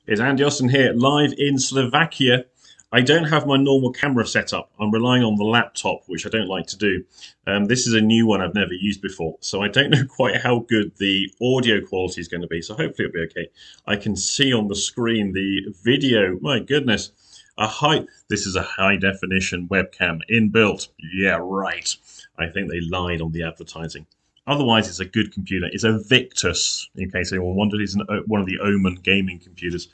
It's Andy Austin here, live in Slovakia. I don't have my normal camera set up. I'm relying on the laptop, which I don't like to do. This is a new one I've never used before, so I don't know quite how good the audio quality is going to be, so hopefully it'll be okay. I can see on the screen the video. My goodness. This is a high definition webcam inbuilt. Yeah, right. I think they lied on the advertising. Otherwise, it's a good computer. It's a Victus, in case anyone wondered. It's one of the Omen gaming computers.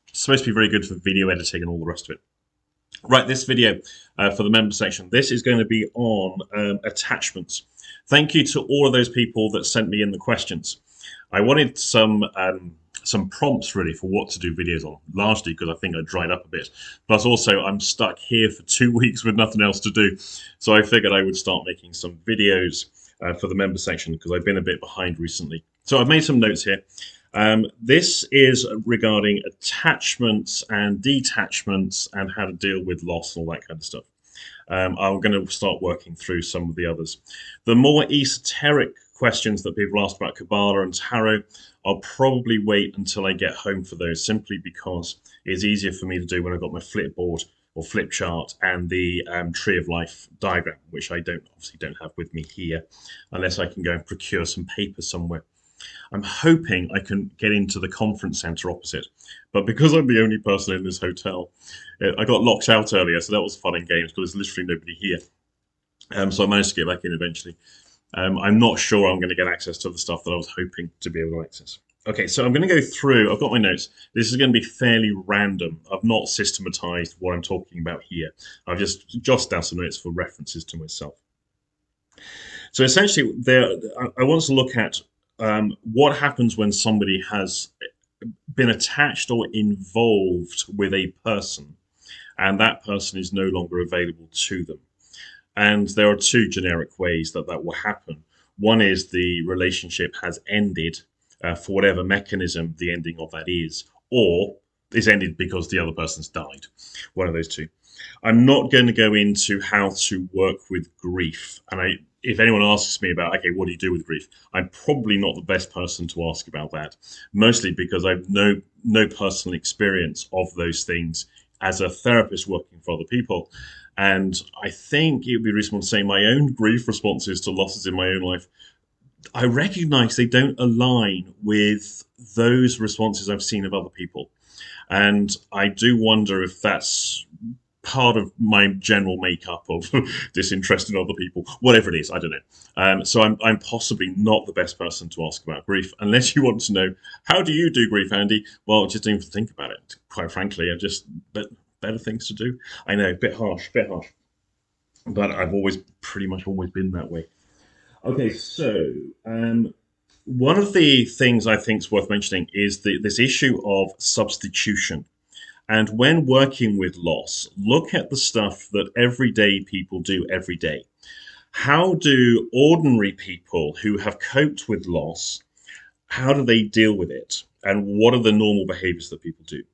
It's supposed to be very good for video editing and all the rest of it. Right, this video for the member section. This is going to be on attachments. Thank you to all of those people that sent me in the questions. I wanted some prompts really for what to do videos on, largely because I think I dried up a bit. Plus also I'm stuck here for 2 weeks with nothing else to do. So I figured I would start making some videos for the member section because I've been a bit behind recently. So I've made some notes here. This is regarding attachments and detachments and how to deal with loss and all that kind of stuff. I'm going to start working through some of the others. The more esoteric questions that people ask about Kabbalah and Tarot, I'll probably wait until I get home for those, simply because it's easier for me to do when I've got my flipboard or flip chart and the Tree of Life diagram, which I obviously don't have with me here, unless I can go and procure some paper somewhere. I'm hoping I can get into the conference centre opposite, but because I'm the only person in this hotel, I got locked out earlier, so that was fun and games because there's literally nobody here. So I managed to get back in eventually. I'm not sure I'm going to get access to the stuff that I was hoping to be able to access. Okay, so I'm going to go through. I've got my notes. This is going to be fairly random. I've not systematized what I'm talking about here. I've just jotted down some notes for references to myself. So essentially, I want to look at what happens when somebody has been attached or involved with a person, and that person is no longer available to them. And there are two generic ways that will happen. One is the relationship has ended for whatever mechanism the ending of that is, or is ended because the other person's died. One of those two. I'm not going to go into how to work with grief. And if anyone asks me about, okay, what do you do with grief? I'm probably not the best person to ask about that, mostly because I've no personal experience of those things as a therapist working for other people. And I think it would be reasonable to say my own grief responses to losses in my own life, I recognize they don't align with those responses I've seen of other people. And I do wonder if that's part of my general makeup of disinterest in other people, whatever it is, I don't know. So I'm possibly not the best person to ask about grief, unless you want to know, how do you do grief, Andy? Well, just don't even think about it. Quite frankly, better things to do. I know, bit harsh, but I've pretty much always been that way. Okay, so one of the things I think is worth mentioning is this issue of substitution. And when working with loss, look at the stuff that everyday people do every day. How do ordinary people who have coped with loss, how do they deal with it? And what are the normal behaviors that people do?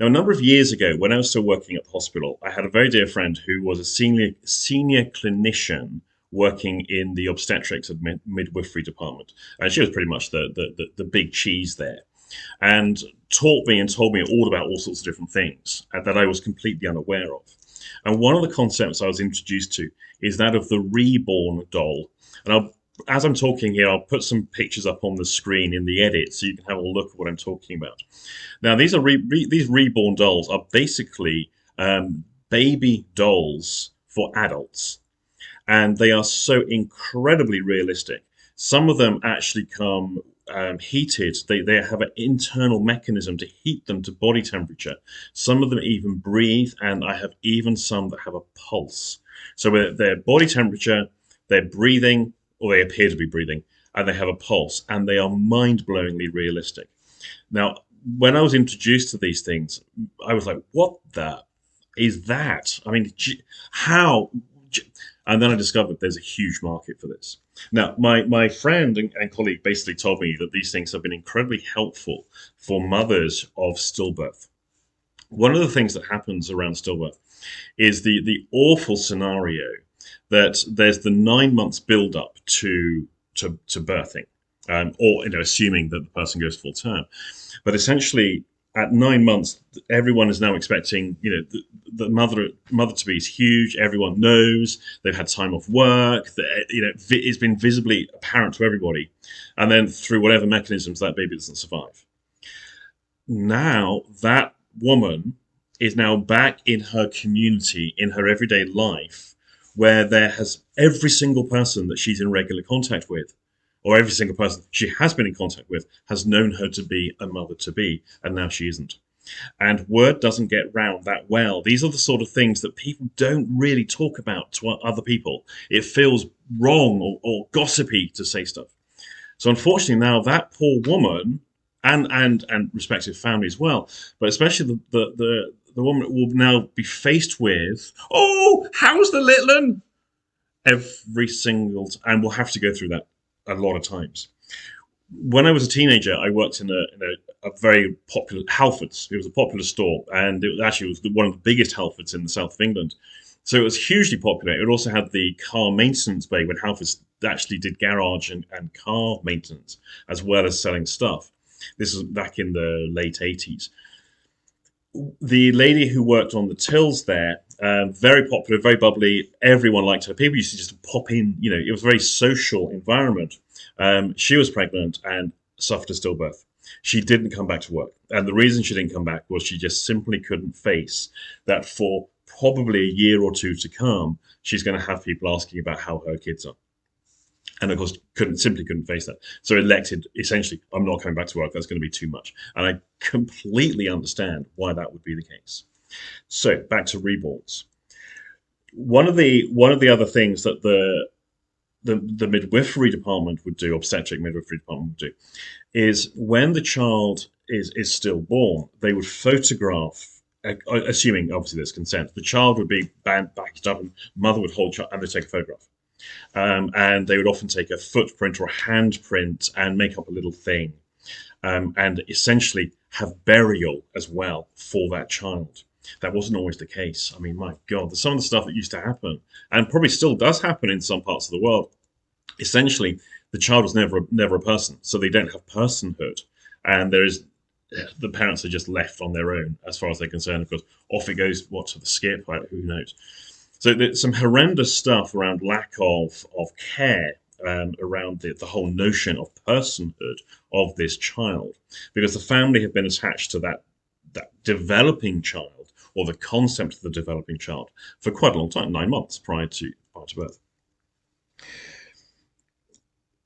Now, a number of years ago, when I was still working at the hospital, I had a very dear friend who was a senior clinician working in the obstetrics and midwifery department. And she was pretty much the big cheese there, and taught me and told me all about all sorts of different things that I was completely unaware of. And one of the concepts I was introduced to is that of the reborn doll. And as I'm talking here, I'll put some pictures up on the screen in the edit so you can have a look at what I'm talking about. Now, these reborn dolls are basically baby dolls for adults. And they are so incredibly realistic. Some of them actually come heated. They have an internal mechanism to heat them to body temperature. Some of them even breathe, and I have even some that have a pulse. So with their body temperature, they're breathing, or they appear to be breathing, and they have a pulse, and they are mind-blowingly realistic. Now, when I was introduced to these things, I was like, what the is that? I mean, how? And then I discovered there's a huge market for this. Now, my friend and colleague basically told me that these things have been incredibly helpful for mothers of stillbirth. One of the things that happens around stillbirth is the awful scenario that there's the 9 months build up to birthing, or assuming that the person goes full term. But essentially, at 9 months, everyone is now expecting, the mother to be is huge. Everyone knows they've had time off work. It's been visibly apparent to everybody, and then through whatever mechanisms, that baby doesn't survive. Now that woman is now back in her community, in her everyday life, where there has every single person that she's in regular contact with, or every single person she has been in contact with, has known her to be a mother to be, and now she isn't. And word doesn't get round that well. These are the sort of things that people don't really talk about to other people. It feels wrong or gossipy to say stuff. So unfortunately, now that poor woman and respective family as well, but especially the woman will now be faced with, oh, how's the little one? Every single and we'll have to go through that a lot of times. When I was a teenager, I worked in a very popular Halfords. It was a popular store, and it was one of the biggest Halfords in the south of England. So it was hugely popular. It also had the car maintenance bay when Halfords actually did garage and car maintenance as well as selling stuff. This was back in the late 80s. The lady who worked on the tills there, very popular, very bubbly. Everyone liked her. People used to just pop in. It was a very social environment. She was pregnant and suffered a stillbirth. She didn't come back to work. And the reason she didn't come back was she just simply couldn't face that for probably a year or two to come, she's going to have people asking about how her kids are. And of course, simply couldn't face that. So elected, essentially, I'm not coming back to work. That's going to be too much. And I completely understand why that would be the case. So back to reborns. One of the other things that the midwifery department would do, obstetric midwifery department would do, is when the child is stillborn, they would photograph, assuming obviously there's consent. The child would be backed up, and mother would hold child, and they take a photograph. And they would often take a footprint or a handprint and make up a little thing, and essentially have burial as well for that child. That wasn't always the case. I mean, my God, some of the stuff that used to happen, and probably still does happen in some parts of the world, essentially, the child was never a person, so they don't have personhood, and the parents are just left on their own as far as they're concerned. Of course, off it goes, what, to the skip, who knows. So there's some horrendous stuff around lack of care, around the whole notion of personhood of this child, because the family have been attached to that developing child, or the concept of the developing child, for quite a long time, 9 months prior to birth.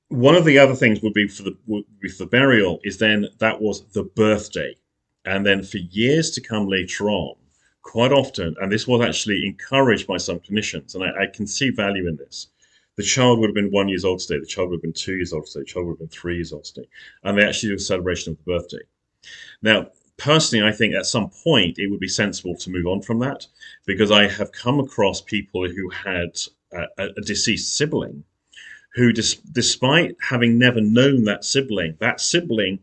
One of the other things would be for burial is then that was the birthday, and then for years to come later on, quite often, and this was actually encouraged by some clinicians, and I can see value in this. The child would have been 1 year old today, the child would have been 2 years old today, the child would have been 3 years old today, and they actually do a celebration of the birthday. Now, personally, I think at some point it would be sensible to move on from that, because I have come across people who had a deceased sibling who, despite having never known that sibling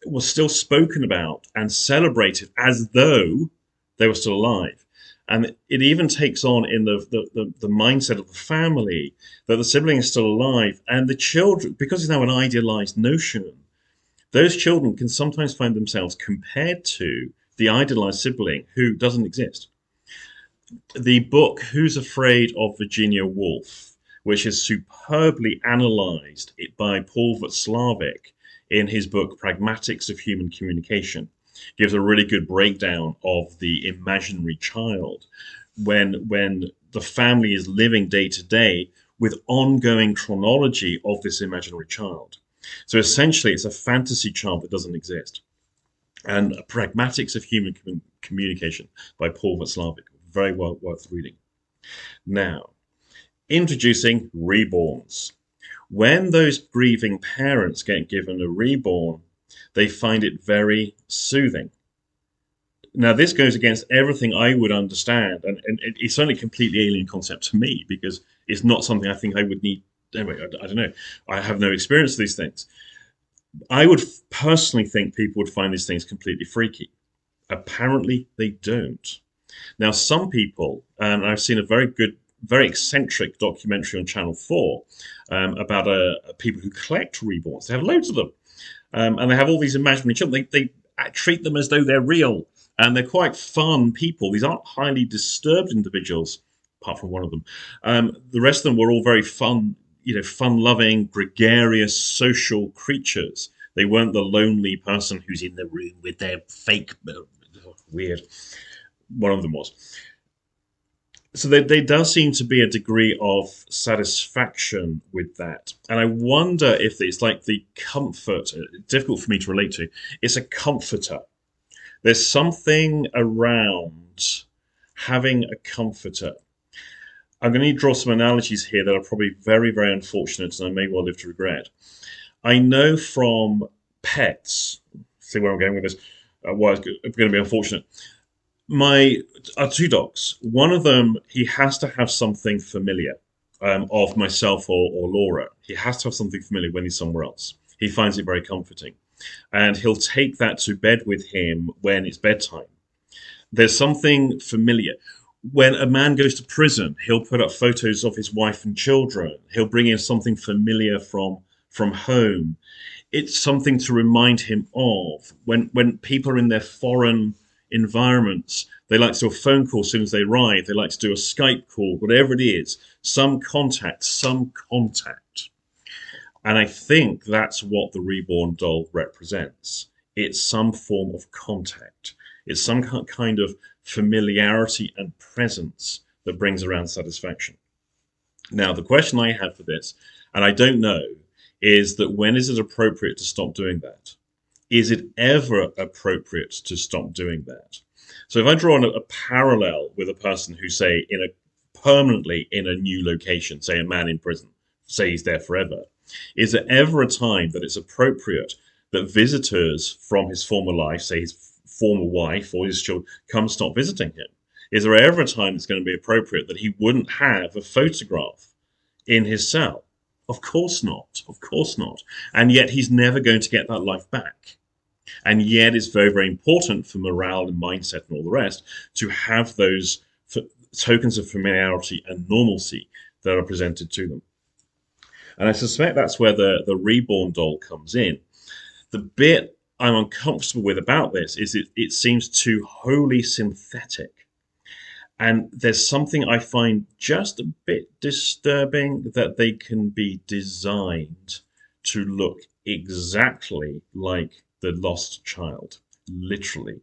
was still spoken about and celebrated as though they were still alive. And it even takes on in the mindset of the family that the sibling is still alive, and the children, because it's now an idealized notion, those children can sometimes find themselves compared to the idealized sibling who doesn't exist. The book Who's Afraid of Virginia Woolf, which is superbly analyzed by Paul Václavic in his book Pragmatics of Human Communication, gives a really good breakdown of the imaginary child when the family is living day to day with ongoing chronology of this imaginary child. So essentially, it's a fantasy child that doesn't exist. And Pragmatics of Human Communication by Paul Václavic, very well worth reading. Now, introducing reborns. When those grieving parents get given a reborn, they find it very soothing. Now, this goes against everything I would understand, and it's only a completely alien concept to me, because it's not something I think I would need. Anyway, I don't know. I have no experience of these things. I would personally think people would find these things completely freaky. Apparently, they don't. Now, some people, and I've seen a very good, very eccentric documentary on Channel 4 about people who collect reborns. They have loads of them. And they have all these imaginary children. They treat them as though they're real. And they're quite fun people. These aren't highly disturbed individuals, apart from one of them. The rest of them were all very fun, fun-loving, gregarious, social creatures. They weren't the lonely person who's in the room with their fake, weird. One of them was. So there does seem to be a degree of satisfaction with that. And I wonder if it's like the comfort, difficult for me to relate to, it's a comforter. There's something around having a comforter. I'm going to draw some analogies here that are probably very, very unfortunate and I may well live to regret. I know from pets, see where I'm going with this, why it's going to be unfortunate. My two dogs. One of them, he has to have something familiar of myself or Laura. He has to have something familiar when he's somewhere else. He finds it very comforting. And he'll take that to bed with him when it's bedtime. There's something familiar. When a man goes to prison, he'll put up photos of his wife and children. He'll bring in something familiar from home. It's something to remind him of. When people are in their foreign environments, they like to do a phone call as soon as they arrive. They like to do a Skype call, whatever it is. Some contact. And I think that's what the reborn doll represents. It's some form of contact. It's some kind of familiarity and presence that brings around satisfaction. Now, the question I had for this, and I don't know, is that when is it appropriate to stop doing that? Is it ever appropriate to stop doing that? So if I draw a parallel with a person who, say, permanently in a new location, say a man in prison, say he's there forever, is there ever a time that it's appropriate that visitors from his former life, say his former wife or his children, come stop visiting him? Is there ever a time it's going to be appropriate that he wouldn't have a photograph in his cell? Of course not. Of course not. And yet he's never going to get that life back. And yet it's very, very important for morale and mindset and all the rest to have those tokens of familiarity and normalcy that are presented to them. And I suspect that's where the reborn doll comes in. The bit I'm uncomfortable with about this is it seems too wholly synthetic. And there's something I find just a bit disturbing, that they can be designed to look exactly like the lost child, literally.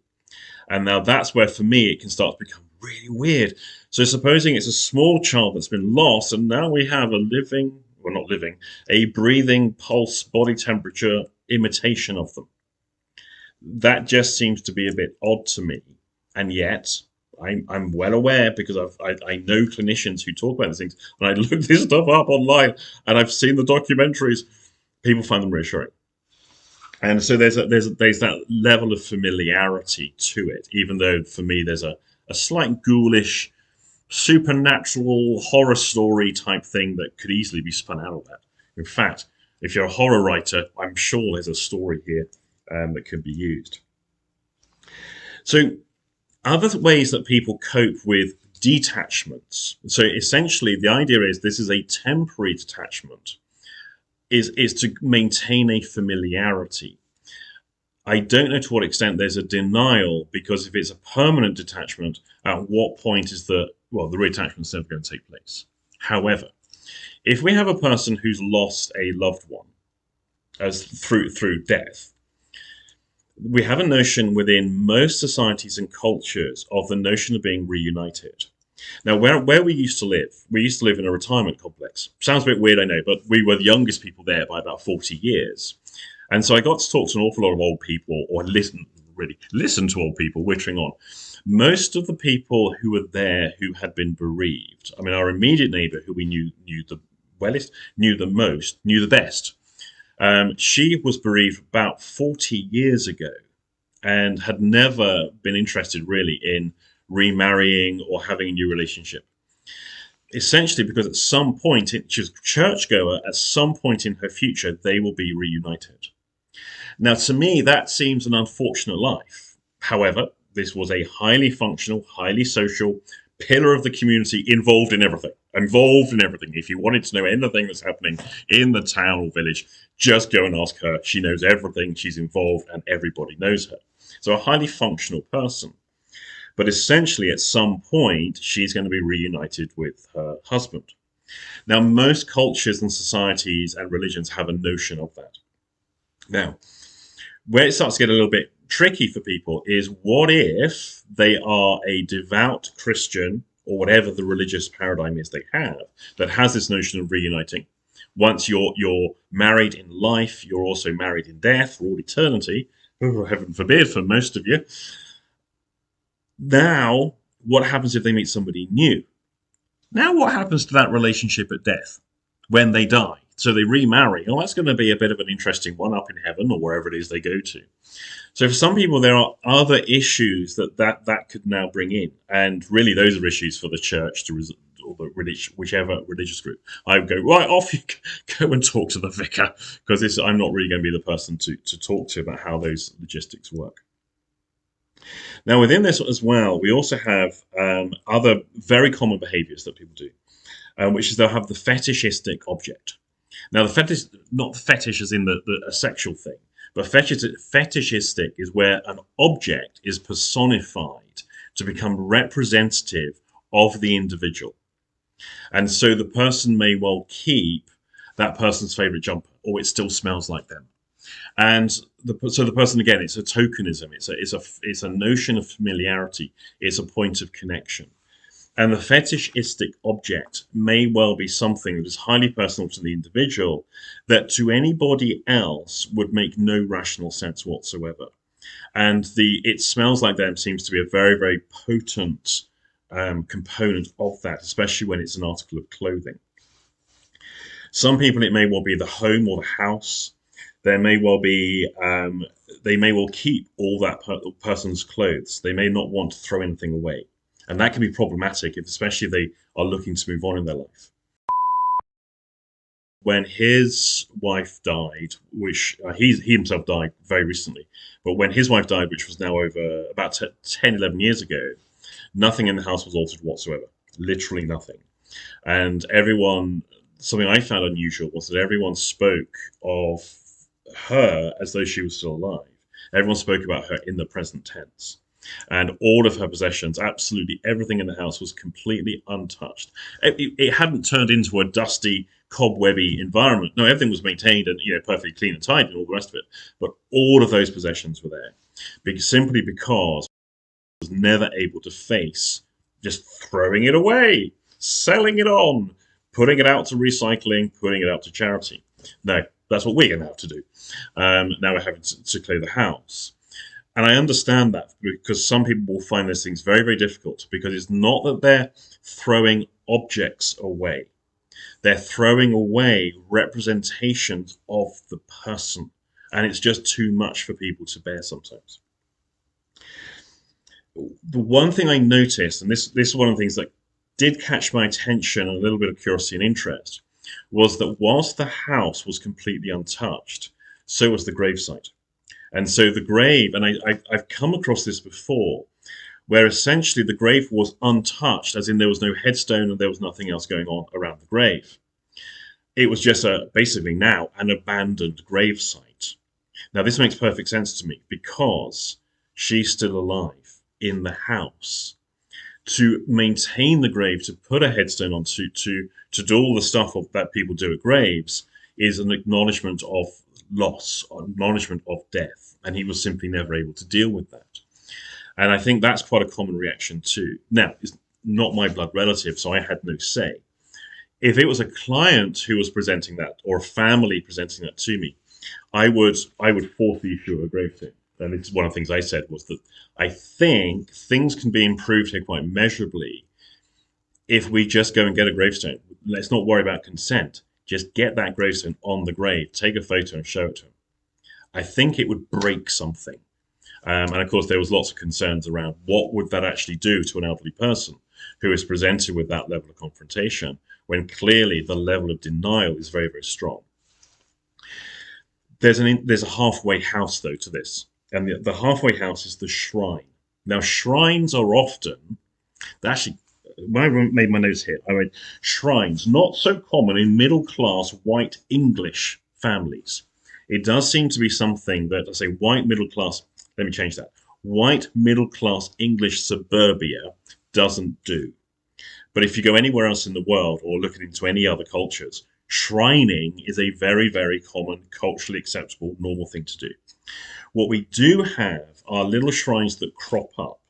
And now that's where, for me, it can start to become really weird. So supposing it's a small child that's been lost, and now we have a breathing, pulse, body temperature imitation of them. That just seems to be a bit odd to me. And yet, I'm well aware, because I know clinicians who talk about these things, and I look this stuff up online, and I've seen the documentaries. People find them reassuring. And so there's that level of familiarity to it, even though for me there's a slight ghoulish, supernatural horror story type thing that could easily be spun out of that. In fact, if you're a horror writer, I'm sure there's a story here that could be used. So other ways that people cope with detachments. So essentially the idea is this is a temporary detachment, is to maintain a familiarity. I don't know to what extent there's a denial, because if it's a permanent detachment, at what point is the reattachment's never going to take place. However, if we have a person who's lost a loved one as through death, we have a notion within most societies and cultures of the notion of being reunited. Now, where we used to live in a retirement complex. Sounds a bit weird, I know, but we were the youngest people there by about 40 years. And so I got to talk to an awful lot of old people, or listen to old people wittering on. Most of the people who were there who had been bereaved, I mean, our immediate neighbor, who we knew the wellest, knew the best. She was bereaved about 40 years ago and had never been interested really in remarrying or having a new relationship. Essentially because at some point, she was a churchgoer, at some point in her future, they will be reunited. Now, to me, that seems an unfortunate life. However, this was a highly functional, highly social pillar of the community, involved in everything. If you wanted to know anything that's happening in the town or village, just go and ask her. She knows everything. She's involved, and everybody knows her. So a highly functional person. But essentially, at some point, she's going to be reunited with her husband. Now, most cultures and societies and religions have a notion of that. Now, where it starts to get a little bit tricky for people is what if they are a devout Christian or whatever the religious paradigm is they have that has this notion of reuniting. Once you're married in life, you're also married in death for all eternity. Oh, heaven forbid for most of you. Now, what happens if they meet somebody new? Now, what happens to that relationship at death when they die? So they remarry. Oh, that's going to be a bit of an interesting one up in heaven or wherever it is they go to. So for some people, there are other issues that could now bring in, and really those are issues for the church to or whichever religious group. I would go right off. You go and talk to the vicar because I'm not really going to be the person to talk to about how those logistics work. Now, within this as well, we also have other very common behaviors that people do, which is they'll have the fetishistic object. Now, the fetish, not the fetish as in a sexual thing, but fetishistic is where an object is personified to become representative of the individual. And so the person may well keep that person's favorite jumper, or it still smells like them. And so the person, again, it's a tokenism. It's a notion of familiarity. It's a point of connection. And the fetishistic object may well be something that is highly personal to the individual that to anybody else would make no rational sense whatsoever. And it smells like them seems to be a very, very potent component of that, especially when it's an article of clothing. Some people, it may well be the home or the house. There may well be, they may well keep all that person's clothes. They may not want to throw anything away. And that can be problematic, especially if they are looking to move on in their life. When his wife died, which he himself died very recently, but when his wife died, which was now over about 10, 11 years ago, nothing in the house was altered whatsoever. Literally nothing. And something I found unusual was that everyone spoke of her as though she was still alive. Everyone spoke about her in the present tense. And all of her possessions, absolutely everything in the house was completely untouched. It hadn't turned into a dusty, cobwebby environment. No, everything was maintained and perfectly clean and tidy and all the rest of it. But all of those possessions were there, simply because I was never able to face just throwing it away, selling it on, putting it out to recycling, putting it out to charity. No, that's what we're going to have to do. Now we're having to clear the house. And I understand that because some people will find those things very, very difficult because it's not that they're throwing objects away. They're throwing away representations of the person. And it's just too much for people to bear sometimes. The one thing I noticed, and this is one of the things that did catch my attention and a little bit of curiosity and interest, was that whilst the house was completely untouched, so was the gravesite. And so the grave, and I've come across this before, where essentially the grave was untouched, as in there was no headstone and there was nothing else going on around the grave. It was just basically now an abandoned gravesite. Now this makes perfect sense to me because she's still alive in the house. To maintain the grave, to put a headstone on, to do all the stuff that people do at graves is an acknowledgement of loss, acknowledgement of death, and he was simply never able to deal with that. And I think that's quite a common reaction too. Now, it's not my blood relative, so I had no say. If it was a client who was presenting that, or a family presenting that to me, I would force the issue of a gravestone. And it's one of the things I said was that I think things can be improved here quite measurably if we just go and get a gravestone. Let's not worry about consent. Just get that gravestone on the grave, take a photo and show it to him. I think it would break something. And of course, there was lots of concerns around what would that actually do to an elderly person who is presented with that level of confrontation when clearly the level of denial is very, very strong. There's a halfway house, though, to this. And the halfway house is the shrine. Now, shrines are often, actually, when I made my notes here, I read shrines, not so common in middle-class white English families. It does seem to be something that, I say, white middle-class, let me change that. White middle-class English suburbia doesn't do. But if you go anywhere else in the world or look into any other cultures, shrining is a very, very common, culturally acceptable, normal thing to do. What we do have are little shrines that crop up.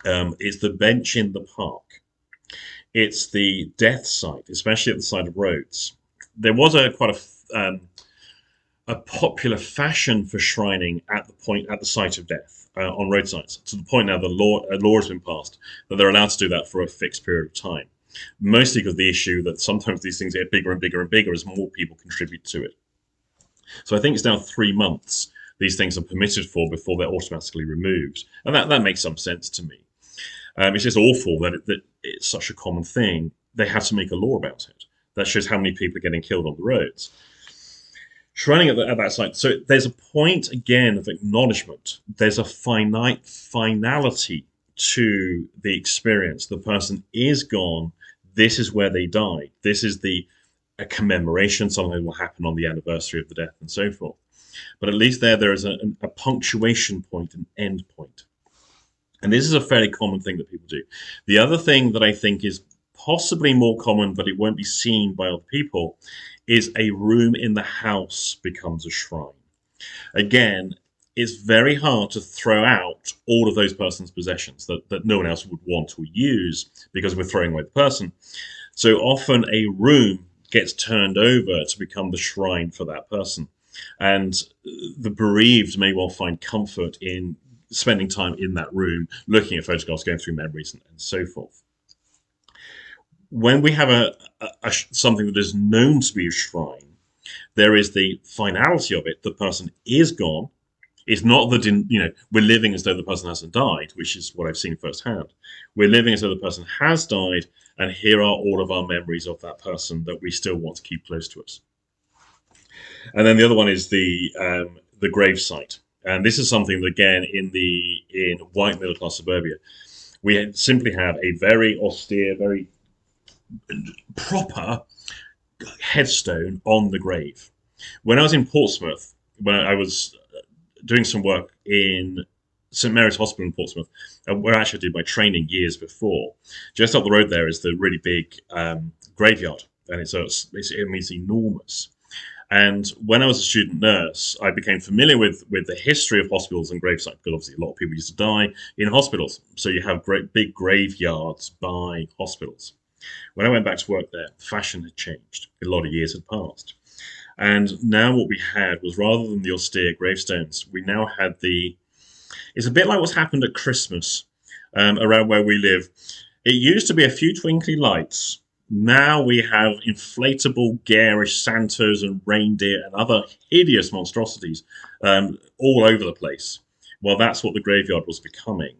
It's the bench in the park. It's the death site, especially at the side of roads. There was a popular fashion for shrining at the site of death on roadsides, to the point now a law has been passed that they're allowed to do that for a fixed period of time. Mostly because of the issue that sometimes these things get bigger and bigger and bigger as more people contribute to it. So I think it's now 3 months these things are permitted for before they're automatically removed, and that makes some sense to me. It's just awful that it's such a common thing. They have to make a law about it. That shows how many people are getting killed on the roads. Shrining at that site. So there's a point again of acknowledgement. There's a finality to the experience. The person is gone. This is where they died. This is a commemoration. Something will happen on the anniversary of the death and so forth. But at least there is a punctuation point, an end point. And this is a fairly common thing that people do. The other thing that I think is possibly more common, but it won't be seen by other people, is a room in the house becomes a shrine. Again, it's very hard to throw out all of those person's possessions that no one else would want or use because we're throwing away the person. So often a room gets turned over to become the shrine for that person. And the bereaved may well find comfort in spending time in that room, looking at photographs, going through memories, and so forth. When we have something that is known to be a shrine, there is the finality of it. The person is gone. It's not that we're living as though the person hasn't died, which is what I've seen firsthand. We're living as though the person has died, and here are all of our memories of that person that we still want to keep close to us. And then the other one is the grave site. And this is something that, again, in white middle class suburbia, we simply have a very austere, very proper headstone on the grave. When I was in Portsmouth, when I was doing some work in St Mary's Hospital in Portsmouth, where I actually did my training years before, just up the road there is the really big graveyard, and it's enormous. And when I was a student nurse, I became familiar with the history of hospitals and gravesites, because obviously a lot of people used to die in hospitals. So you have great big graveyards by hospitals. When I went back to work there, fashion had changed. A lot of years had passed. And now what we had was, rather than the austere gravestones, we now had it's a bit like what's happened at Christmas around where we live. It used to be a few twinkly lights. Now we have inflatable, garish Santas and reindeer and other hideous monstrosities all over the place. Well, that's what the graveyard was becoming.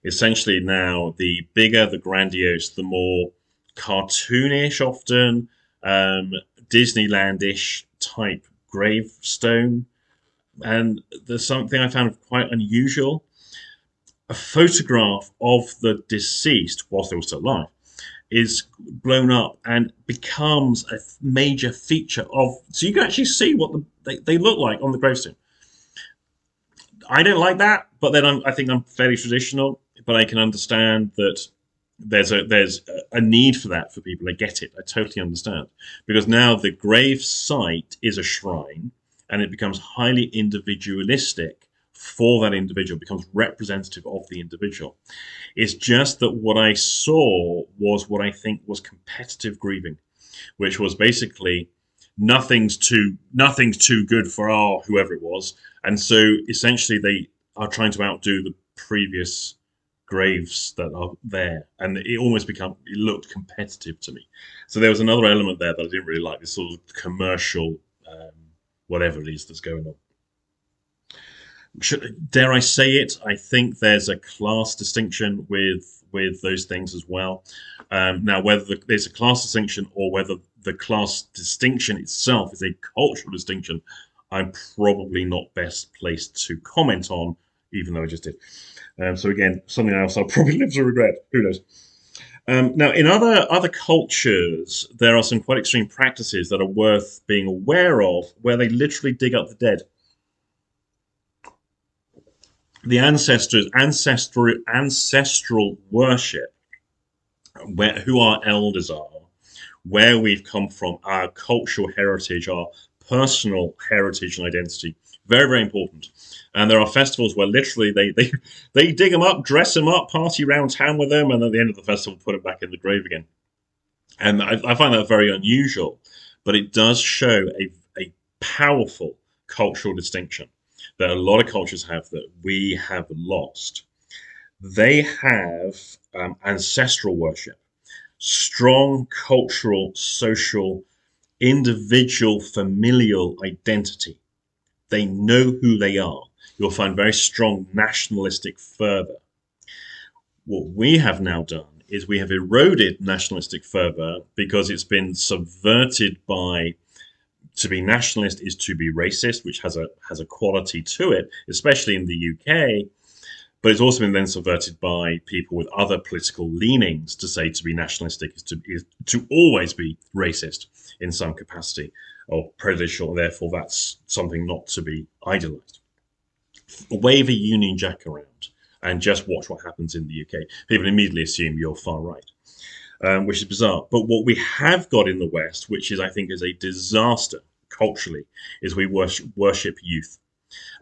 Essentially now, the bigger, the grandiose, the more cartoonish often, Disneyland-ish type gravestone. And there's something I found quite unusual. A photograph of the deceased, whilst they were still alive, is blown up and becomes a major feature so you can actually see what they look like on the gravestone. I don't like that, but then I think I'm fairly traditional, but I can understand that there's a need for that for people. I get it. I totally understand. Because now the grave site is a shrine, and it becomes highly individualistic for that individual, becomes representative of the individual. It's just that what I saw was what I think was competitive grieving, which was basically nothing's too good for whoever it was, and so essentially they are trying to outdo the previous graves that are there, and it looked competitive to me. So there was another element there that I didn't really like, this sort of commercial whatever it is that's going on. Dare I say it, I think there's a class distinction with those things as well. Now, whether there's a class distinction or whether the class distinction itself is a cultural distinction, I'm probably not best placed to comment on, even though I just did. So again, something else I'll probably live to regret. Who knows? Now, in other cultures, there are some quite extreme practices that are worth being aware of, where they literally dig up the dead. the ancestral worship, who our elders are, where we've come from, our cultural heritage, our personal heritage and identity. Very, very important. And there are festivals where literally they dig them up, dress them up, party around town with them, and at the end of the festival, put them back in the grave again. And I find that very unusual, but it does show a powerful cultural distinction that a lot of cultures have that we have lost. They have ancestral worship, strong cultural, social, individual, familial identity. They know who they are. You'll find very strong nationalistic fervor. What we have now done is we have eroded nationalistic fervor because it's been subverted by, to be nationalist is to be racist, which has a quality to it, especially in the UK. But it's also been then subverted by people with other political leanings to say to be nationalistic is to always be racist in some capacity or prejudicial, and therefore that's something not to be idolized. Wave a Union Jack around and just watch what happens in the UK. People immediately assume you're far right, which is bizarre. But what we have got in the West, which is I think is a disaster culturally, is we worship youth.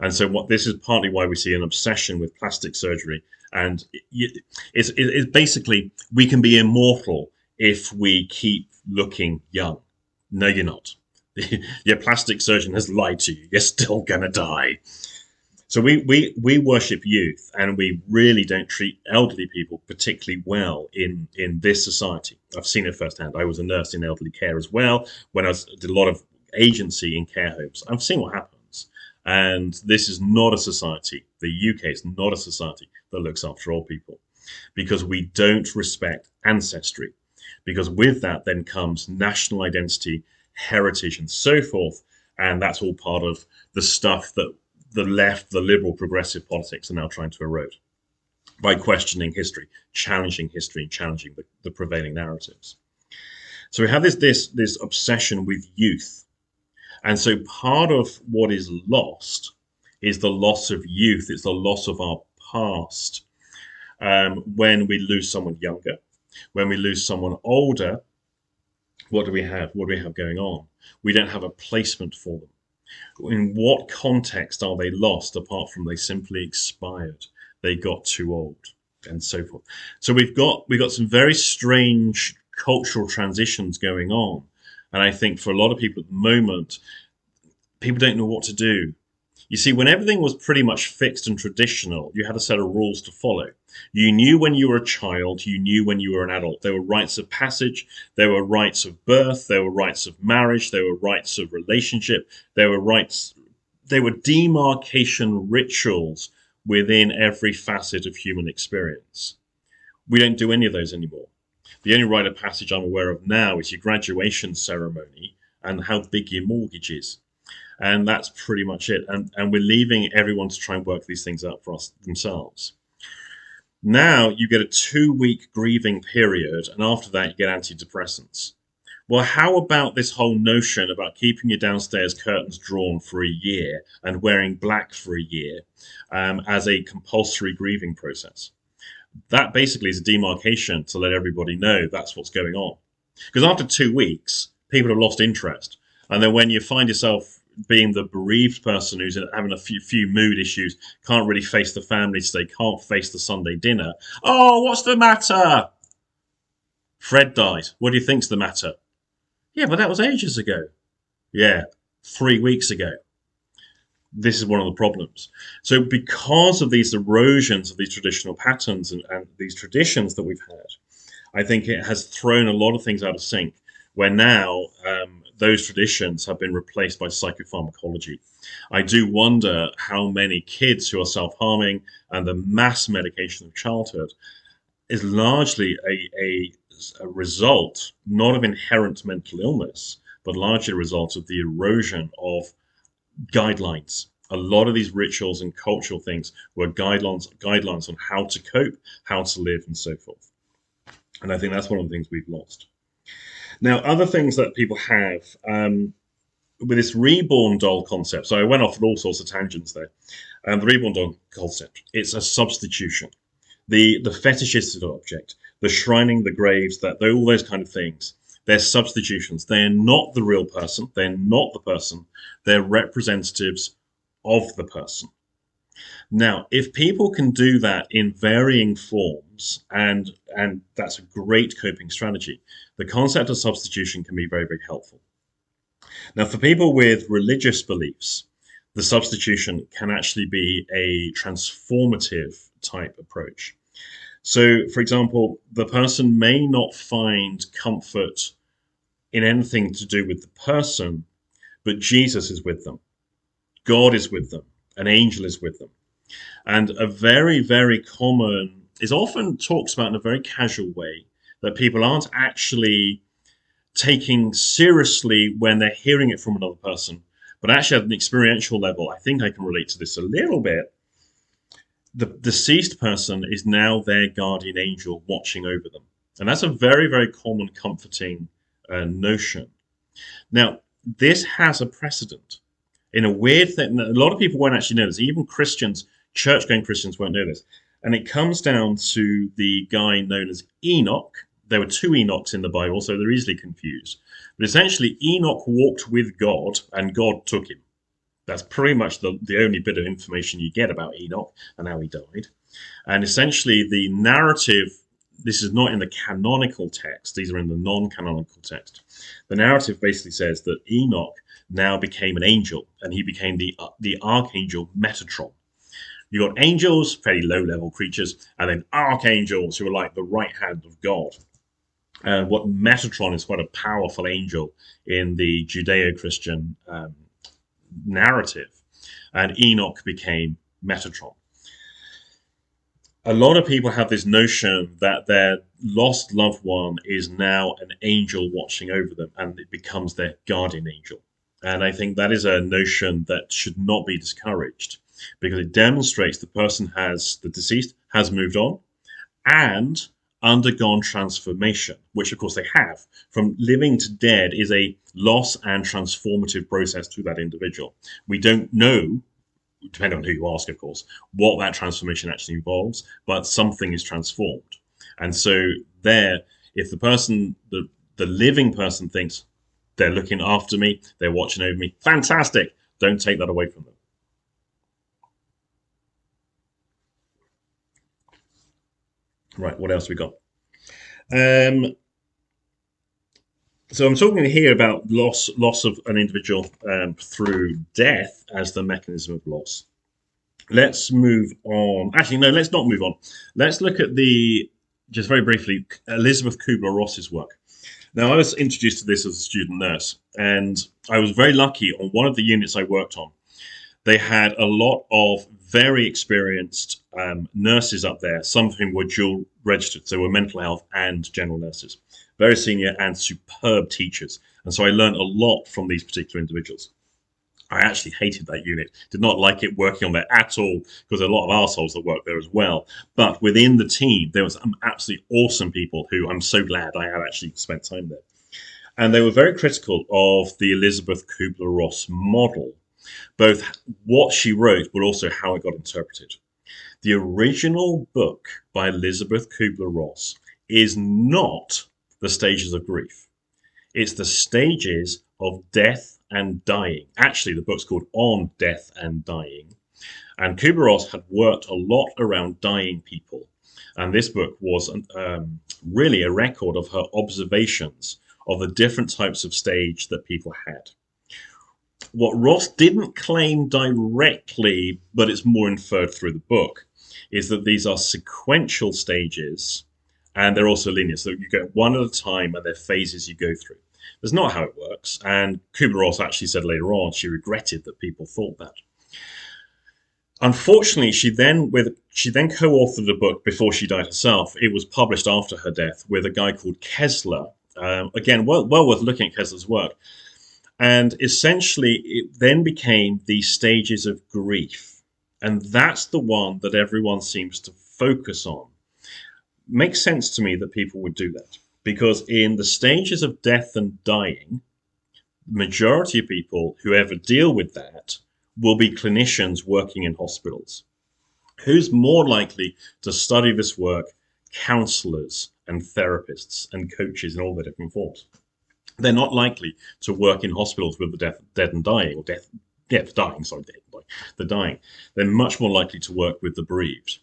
And so this is partly why we see an obsession with plastic surgery. And it's basically, we can be immortal if we keep looking young. No, you're not. Your plastic surgeon has lied to you. You're still going to die. So we worship youth, and we really don't treat elderly people particularly well in this society. I've seen it firsthand. I was a nurse in elderly care as well when did a lot of agency in care homes. I've seen what happens. And this is not a society, the UK is not a society that looks after old people, because we don't respect ancestry. Because with that then comes national identity, heritage, and so forth. And that's all part of the stuff that the left, the liberal progressive politics are now trying to erode by questioning history, challenging history, and challenging the prevailing narratives. So we have this obsession with youth. And so part of what is lost is the loss of youth. It's the loss of our past. When we lose someone younger, when we lose someone older, what do we have? What do we have going on? We don't have a placement for them. In what context are they lost apart from they simply expired? They got too old, and so forth. So we've got some very strange cultural transitions going on. And I think for a lot of people at the moment, people don't know what to do. You see, when everything was pretty much fixed and traditional, you had a set of rules to follow. You knew when you were a child, you knew when you were an adult. There were rites of passage, there were rites of birth, there were rites of marriage, there were rites of relationship, there were demarcation rituals within every facet of human experience. We don't do any of those anymore. The only rite of passage I'm aware of now is your graduation ceremony and how big your mortgage is. And that's pretty much it. And we're leaving everyone to try and work these things out for themselves. Now you get a 2-week grieving period, and after that you get antidepressants. Well, how about this whole notion about keeping your downstairs curtains drawn for a year and wearing black for a year as a compulsory grieving process? That basically is a demarcation to let everybody know that's what's going on. Because after 2 weeks, people have lost interest. And then when you find yourself being the bereaved person who's having a few mood issues, can't really face the family today, can't face the Sunday dinner. Oh, what's the matter? Fred died. What do you think's the matter? Yeah, but that was ages ago. Yeah, 3 weeks ago. This is one of the problems. So because of these erosions of these traditional patterns and these traditions that we've had, I think it has thrown a lot of things out of sync, where now those traditions have been replaced by psychopharmacology. I do wonder how many kids who are self-harming and the mass medication of childhood is largely a result, not of inherent mental illness, but largely a result of the erosion of guidelines. A lot of these rituals and cultural things were guidelines on how to cope, how to live, and so forth. And I think that's one of the things we've lost. Now, other things that people have with this reborn doll concept. So I went off on all sorts of tangents there. And the Rebondon concept, it's a substitution. The fetishistic object, the shrining, the graves, that all those kind of things, they're substitutions. They're not the real person. They're not the person. They're representatives of the person. Now, if people can do that in varying forms, and that's a great coping strategy, the concept of substitution can be very, very helpful. Now, for people with religious beliefs, the substitution can actually be a transformative type approach. So, for example, the person may not find comfort in anything to do with the person, but Jesus is with them. God is with them. An angel is with them. And a very, very common is often talked about in a very casual way that people aren't actually taking seriously when they're hearing it from another person, but actually at an experiential level, I think I can relate to this a little bit. The deceased person is now their guardian angel watching over them. And that's a very, very common comforting notion. Now, this has a precedent. In a weird thing, a lot of people won't actually know this. Even Christians, church-going Christians won't know this. And it comes down to the guy known as Enoch. There were two Enochs in the Bible, so they're easily confused. But essentially, Enoch walked with God, and God took him. That's pretty much the only bit of information you get about Enoch and how he died. And essentially, the narrative, this is not in the canonical text, these are in the non-canonical text. The narrative basically says that Enoch now became an angel, and he became the archangel Metatron. You got angels, fairly low-level creatures, and then archangels who are like the right hand of God. And what Metatron is quite a powerful angel in the Judeo-Christian narrative, and Enoch became Metatron. A lot of people have this notion that their lost loved one is now an angel watching over them, and it becomes their guardian angel. And I think that is a notion that should not be discouraged, because it demonstrates the deceased has moved on and undergone transformation, which of course they have. From living to dead is a loss and transformative process to that individual. We don't know, depending on who you ask, of course, what that transformation actually involves, but something is transformed. And so there, if the living person thinks they're looking after me, they're watching over me, fantastic, don't take that away from them. Right, what else we got? So I'm talking here about loss of an individual through death as the mechanism of loss. Let's move on. Actually, no, let's not move on. Let's look at just very briefly, Elisabeth Kubler-Ross's work. Now, I was introduced to this as a student nurse, and I was very lucky on one of the units I worked on. They had a lot of very experienced nurses up there, some of whom were dual registered, so were mental health and general nurses. Very senior and superb teachers. And so I learned a lot from these particular individuals. I actually hated that unit, did not like it working on there at all, because there are a lot of arseholes that work there as well. But within the team, there was some absolutely awesome people who I'm so glad I had actually spent time there. And they were very critical of the Elisabeth Kubler-Ross model, both what she wrote, but also how it got interpreted. The original book by Elisabeth Kubler-Ross is not the stages of grief. It's the stages of death and dying. Actually, the book's called On Death and Dying. And Kubler-Ross had worked a lot around dying people. And this book was really a record of her observations of the different types of stage that people had. What Ross didn't claim directly, but it's more inferred through the book, is that these are sequential stages, and they're also linear. So you go one at a time, and they're phases you go through. That's not how it works. And Kubler-Ross actually said later on she regretted that people thought that. Unfortunately, she then co-authored a book before she died herself. It was published after her death with a guy called Kessler. Again, well worth looking at Kessler's work. And essentially, it then became the stages of grief. And that's the one that everyone seems to focus on. Makes sense to me that people would do that. Because in the stages of death and dying, the majority of people who ever deal with that will be clinicians working in hospitals. Who's more likely to study this work? Counselors and therapists and coaches in all their different forms. They're not likely to work in hospitals with the dead and dying, or dying, sorry, dead and dying, the dying. They're much more likely to work with the bereaved.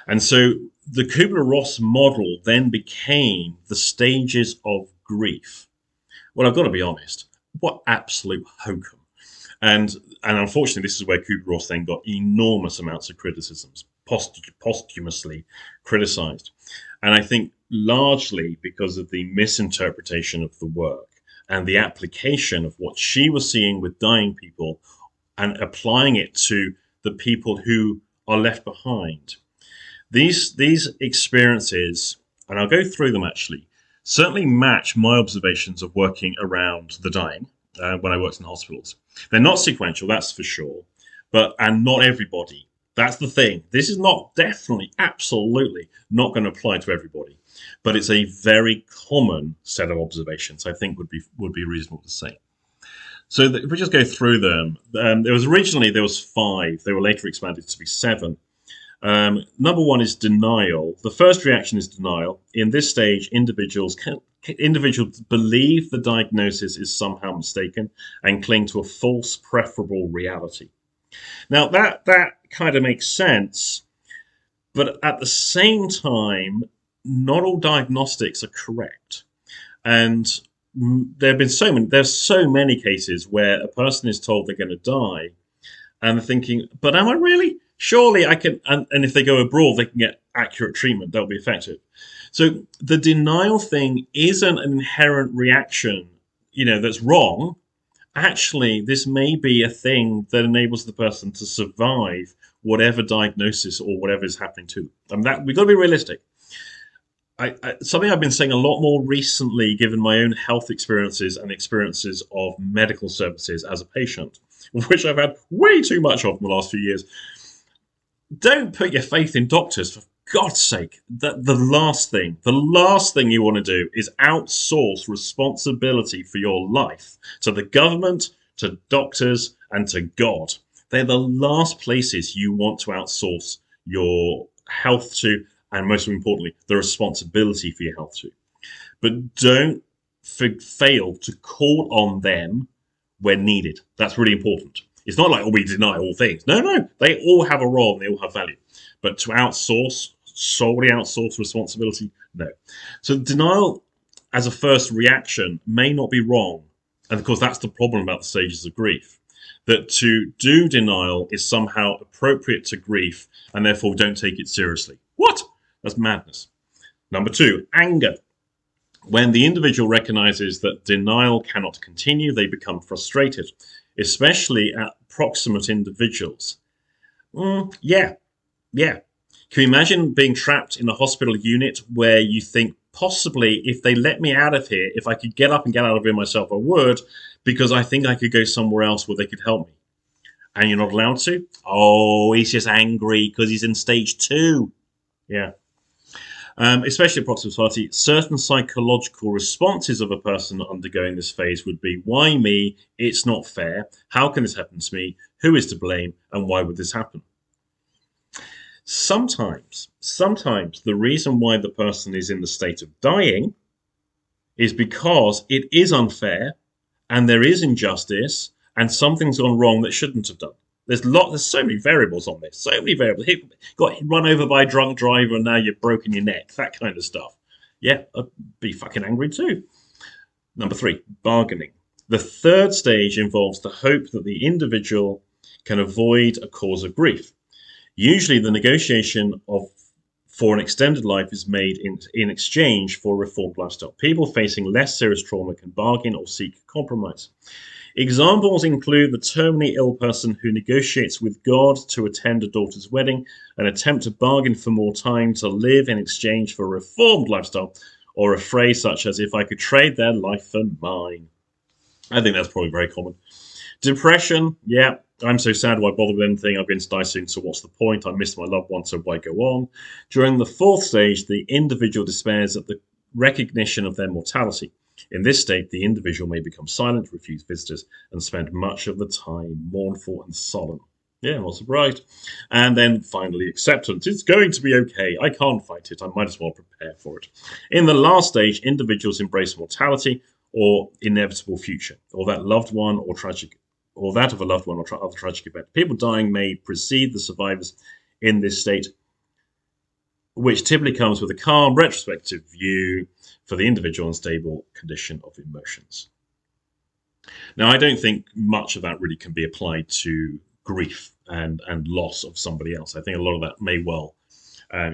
And so the Kubler-Ross model then became the stages of grief. Well, I've got to be honest, what absolute hokum. And unfortunately, this is where Kubler-Ross then got enormous amounts of criticisms, posthumously criticized. And I think largely because of the misinterpretation of the work and the application of what she was seeing with dying people and applying it to the people who are left behind. These experiences, and I'll go through them actually, certainly match my observations of working around the dying when I worked in hospitals. They're not sequential, that's for sure, and not everybody. That's the thing. This is not definitely, absolutely not going to apply to everybody, but it's a very common set of observations. I think would be reasonable to say. So if we just go through them, there was 5. They were later expanded to be 7. Number 1 is denial. The first reaction is denial. In this stage, individuals believe the diagnosis is somehow mistaken and cling to a false preferable reality. Now that kind of makes sense, but at the same time, not all diagnostics are correct. And there's so many cases where a person is told they're going to die and they're thinking, but am I really? Surely I can, and if they go abroad, they can get accurate treatment that will be effective. So the denial thing isn't an inherent reaction, that's wrong. Actually, this may be a thing that enables the person to survive whatever diagnosis or whatever is happening to them. And we've got to be realistic. Something I've been saying a lot more recently, given my own health experiences and experiences of medical services as a patient, which I've had way too much of in the last few years. Don't put your faith in doctors, for God's sake. The last thing you want to do is outsource responsibility for your life to the government, to doctors, and to God. They're the last places you want to outsource your health to, and most importantly, the responsibility for your health to. But don't fail to call on them when needed. That's really important. It's not like, we deny all things. No. They all have a role and they all have value. But to solely outsource responsibility, no. So denial as a first reaction may not be wrong. And of course, that's the problem about the stages of grief. That to do denial is somehow appropriate to grief and therefore don't take it seriously. What? That's madness. Number 2, anger. When the individual recognizes that denial cannot continue, they become frustrated, especially at proximate individuals. Yeah. Can you imagine being trapped in a hospital unit where you think, possibly, if they let me out of here, if I could get up and get out of here myself, I would, because I think I could go somewhere else where they could help me. And you're not allowed to? Oh, he's just angry because he's in stage 2. Yeah. Especially approximately, certain psychological responses of a person undergoing this phase would be, why me? It's not fair. How can this happen to me? Who is to blame? And why would this happen? Sometimes the reason why the person is in the state of dying is because it is unfair and there is injustice and something's gone wrong that shouldn't have done. There's so many variables on this. So many variables. Got run over by a drunk driver and now you've broken your neck. That kind of stuff. Yeah, I'd be fucking angry too. Number 3, bargaining. The third stage involves the hope that the individual can avoid a cause of grief. Usually the negotiation for an extended life is made in exchange for a reformed lifestyle. People facing less serious trauma can bargain or seek compromise. Examples include the terminally ill person who negotiates with God to attend a daughter's wedding, an attempt to bargain for more time to live in exchange for a reformed lifestyle, or a phrase such as, if I could trade their life for mine. I think that's probably very common. Depression, yeah, I'm so sad, why bother with anything? I'm going to die soon, so what's the point? I missed my loved one, so why go on? During the 4th stage, the individual despairs at the recognition of their mortality. In this state, the individual may become silent, refuse visitors, and spend much of the time mournful and solemn. Yeah, not surprised. And then finally, acceptance. It's going to be okay. I can't fight it. I might as well prepare for it. In the last stage, individuals embrace mortality or inevitable future, or that loved one or tragic, or that of a loved one or other tragic event. People dying may precede the survivors in this state, which typically comes with a calm, retrospective view for the individual and stable condition of emotions. Now, I don't think much of that really can be applied to grief and loss of somebody else. I think a lot of that may well,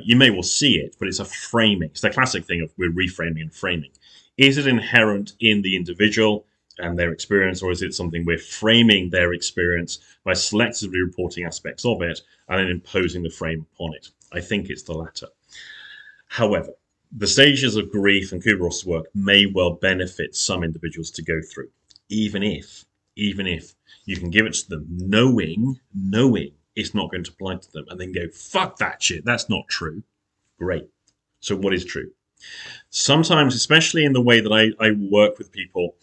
you may well see it, but it's a framing. It's the classic thing of we're reframing and framing. Is it inherent in the individual and their experience, or is it something we're framing their experience by selectively reporting aspects of it and then imposing the frame upon it? I think it's the latter. However, the stages of grief and Kubler-Ross's work may well benefit some individuals to go through, even if you can give it to them knowing it's not going to apply to them, and then go, fuck that shit, that's not true. Great. So what is true? Sometimes, especially in the way that I work with people,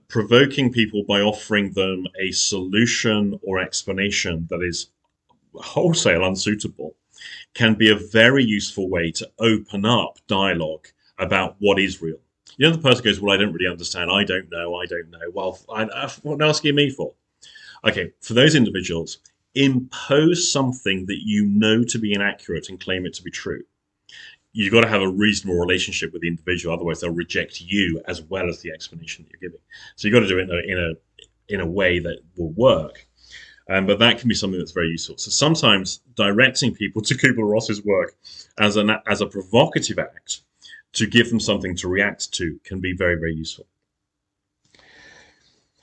provoking people by offering them a solution or explanation that is wholesale unsuitable can be a very useful way to open up dialogue about what is real. You know, the person goes, well, I don't really understand. I don't know. Well, what else are you me for? Okay, for those individuals, impose something that you know to be inaccurate and claim it to be true. You've got to have a reasonable relationship with the individual, otherwise they'll reject you as well as the explanation that you're giving. So you've got to do it in a way that will work. But that can be something that's very useful. So sometimes directing people to Kubler-Ross's work as a provocative act to give them something to react to can be very, very useful.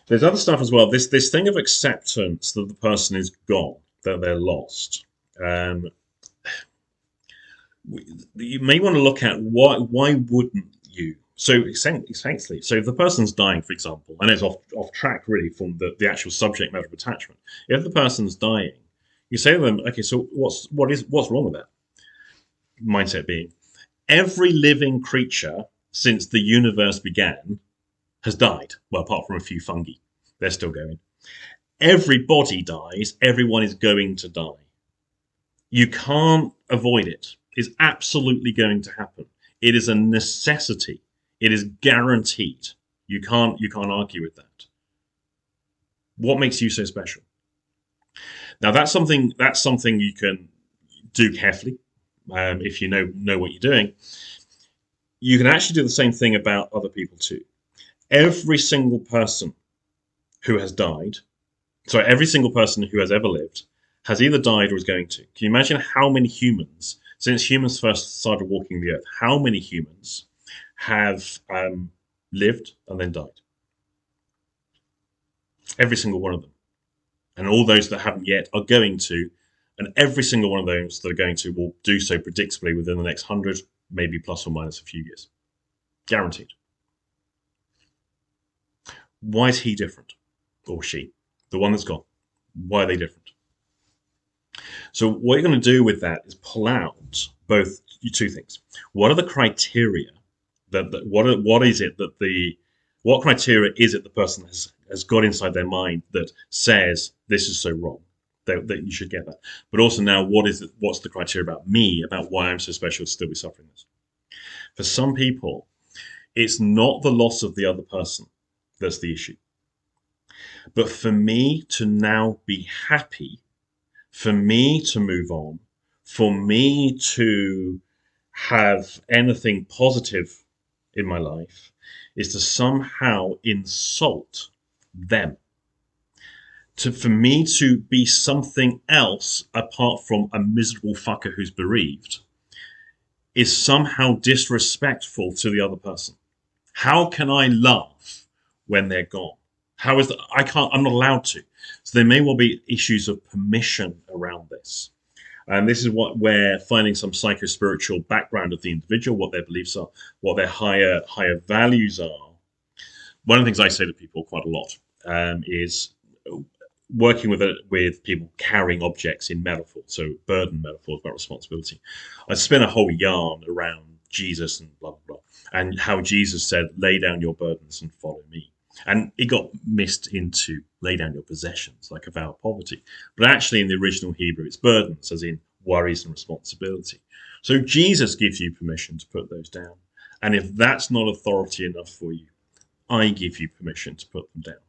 There's other stuff as well. This thing of acceptance that the person is gone, that they're lost. You may want to look at why wouldn't you? So essentially, so if the person's dying, for example, and it's off track really from the actual subject matter of attachment. If the person's dying, you say to them, okay, so what's wrong with that? Mindset being, every living creature since the universe began has died. Well, apart from a few fungi, they're still going. Everybody dies. Everyone is going to die. You can't avoid it. It's absolutely going to happen. It is a necessity. It is guaranteed. You can't argue with that. What makes you so special? Now that's something you can do carefully. If you know what you're doing, you can actually do the same thing about other people too. Every single person who has died, every single person who has ever lived, has either died or is going to. Can you imagine how many humans, since humans first started walking the earth, how many humans have lived and then died? Every single one of them. And all those that haven't yet are going to, and every single one of those that are going to will do so predictably within the next 100, maybe plus or minus a few years. Guaranteed. Why is he different? Or she? The one that's gone. Why are they different? So what you're going to do with that is pull out both two things. What are the criteria what criteria is it the person has got inside their mind that says this is so wrong, that you should get that? But also now, what's the criteria about me, about why I'm so special to still be suffering this? For some people, it's not the loss of the other person that's the issue. But for me to now be happy, for me to move on, for me to have anything positive in my life, is to somehow insult them. For me to be something else apart from a miserable fucker who's bereaved is somehow disrespectful to the other person. How can I laugh when they're gone? How is that? I'm not allowed to. So there may well be issues of permission around this. And this is where finding some psycho-spiritual background of the individual, what their beliefs are, what their higher values are. One of the things I say to people quite a lot is working with people carrying objects in metaphor, so burden metaphors about responsibility. I spin a whole yarn around Jesus and blah, blah, blah. And how Jesus said, lay down your burdens and follow me. And it got missed into lay down your possessions, like a vow of poverty. But actually, in the original Hebrew, it's burdens, as in worries and responsibility. So Jesus gives you permission to put those down. And if that's not authority enough for you, I give you permission to put them down.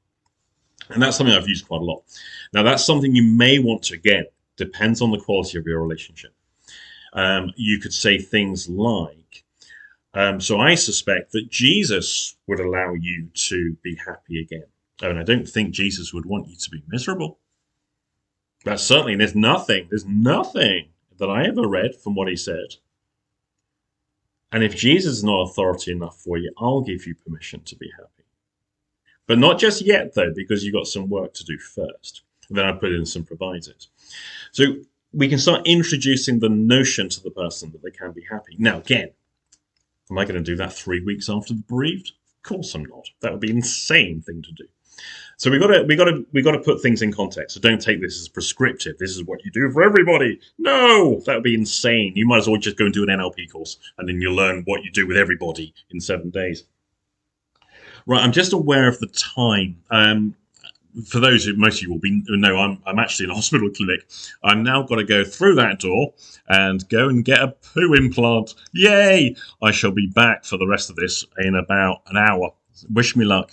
And that's something I've used quite a lot. Now, that's something you may want to, again, depends on the quality of your relationship. You could say things like, so I suspect that Jesus would allow you to be happy again. And I don't think Jesus would want you to be miserable. That's certainly, there's nothing that I ever read from what he said. And if Jesus is not authority enough for you, I'll give you permission to be happy. But not just yet, though, because you've got some work to do first. And then I put in some provisos. So we can start introducing the notion to the person that they can be happy. Now, again, am I going to do that 3 weeks after the bereaved? Of course I'm not. That would be an insane thing to do. So we got to put things in context. So don't take this as prescriptive. This is what you do for everybody. No, that would be insane. You might as well just go and do an NLP course, and then you'll learn what you do with everybody in 7 days. Right, I'm just aware of the time. For those who, most of you will be know, I'm actually in a hospital clinic. I've now got to go through that door and go and get a poo implant. Yay! I shall be back for the rest of this in about an hour. Wish me luck.